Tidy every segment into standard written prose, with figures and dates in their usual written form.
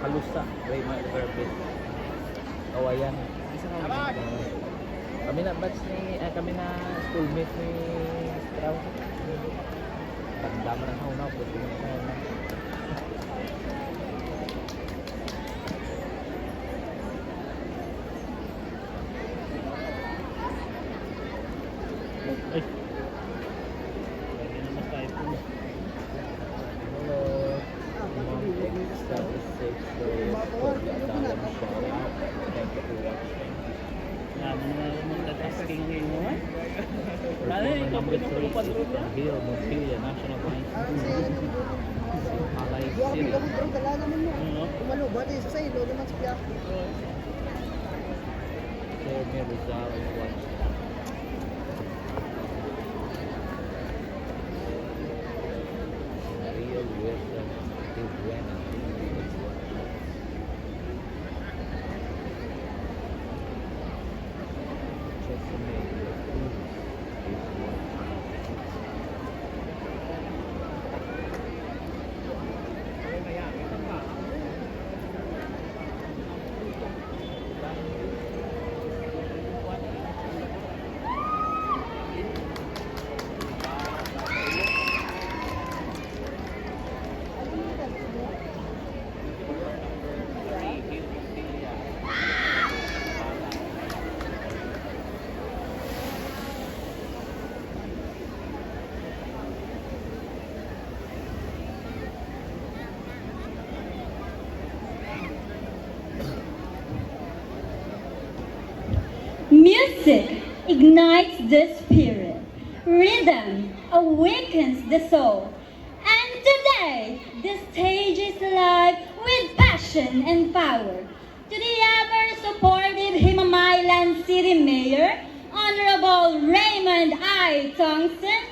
Kalusa, Raymar Urban. Kawayan. Kami na batch ni kami na schoolmate ni Strauss. Tanda man ang hauna, pwede mo na hauna. Ay. Pwede na mag-type mo. Hello. Stop the safe story for the Adalam show. Thank you for watching. Naman na multitasking ngayon mo eh. Ano yung number 3 Hill, Montpelier, National Bank. Malay City. Kumalo ba tayo sa ilo naman sa piyak? Jeremy Rizal is watching. Maria Wilson is winning. Music ignites the spirit. Rhythm awakens the soul. And today, the stage is alive with passion and power. To the ever-supportive Himamaylan City Mayor, Honorable Raymond I. Tongson,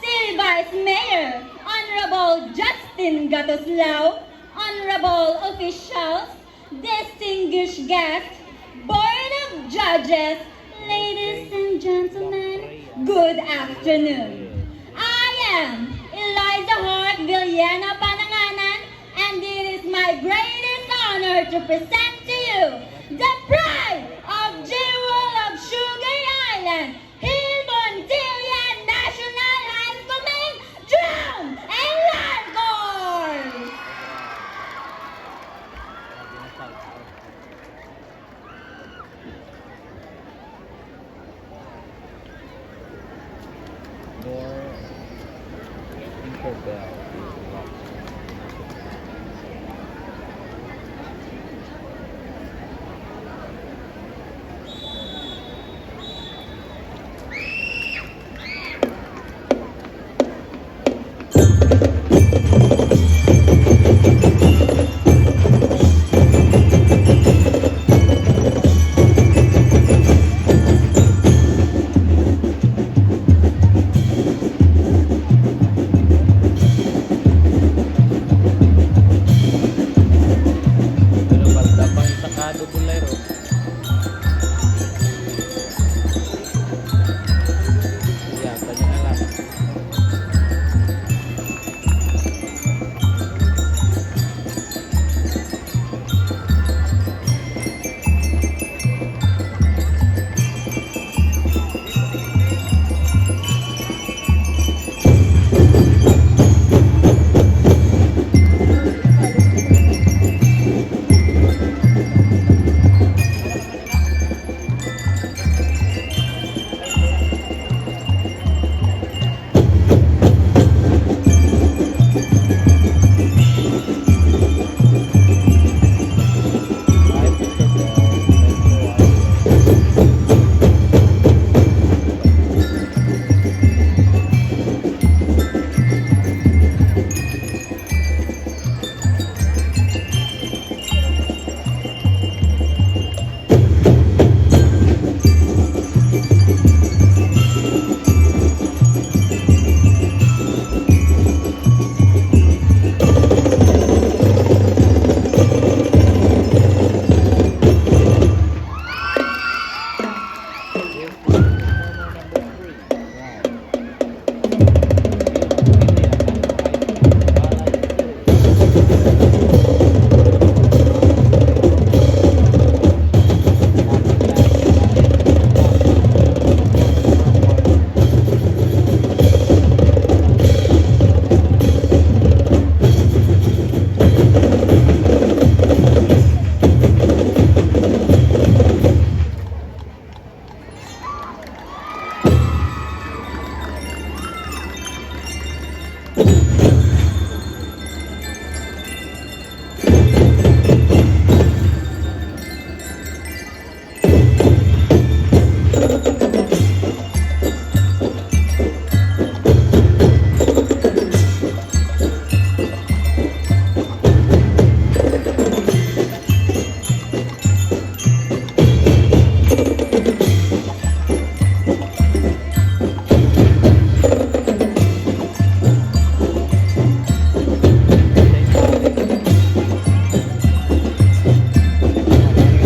City Vice Mayor, Honorable Justin Gatoslao, Honorable officials, distinguished guests, Board of Judges, ladies and gentlemen, good afternoon. I am Eliza Hart Villena Pananganan, and it is my greatest honor to present to you the pride of Jewel of Sugar Island, Hill Montilla National High School main drum and land corps. More Tinkerbell is watching.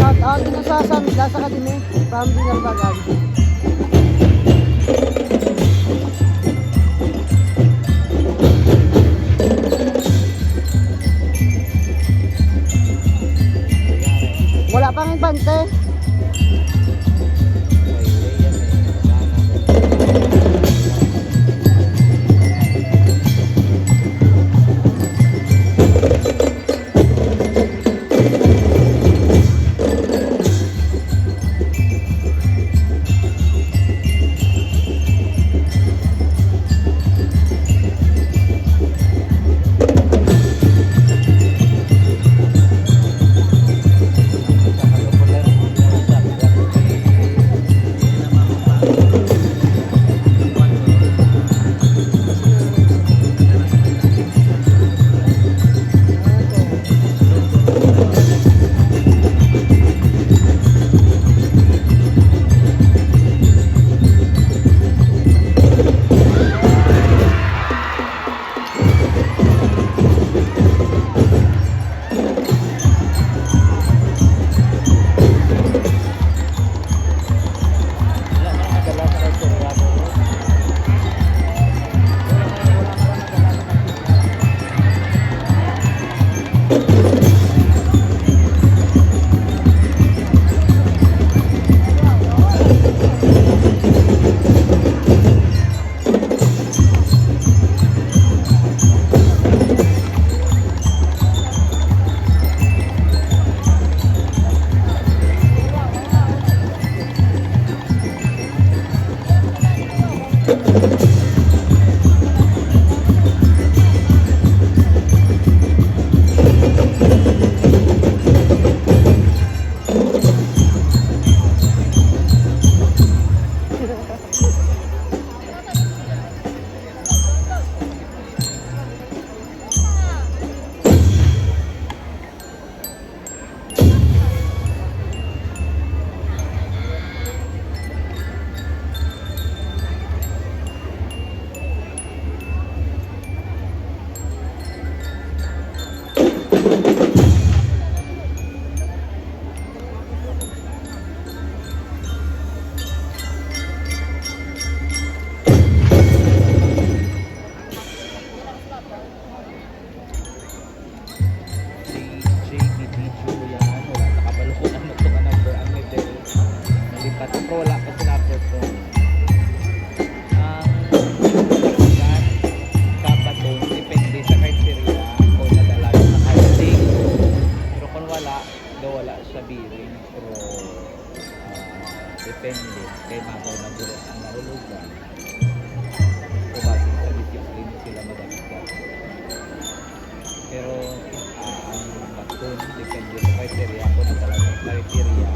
Shout out dito sa Sandlas Academy. Family ng Bagan. Wala pang impante. depende kay mabaw na guro ang nahulugan o base sa discipline sila madagdag. Pero ang baton depende sa criteria kung talagang criteria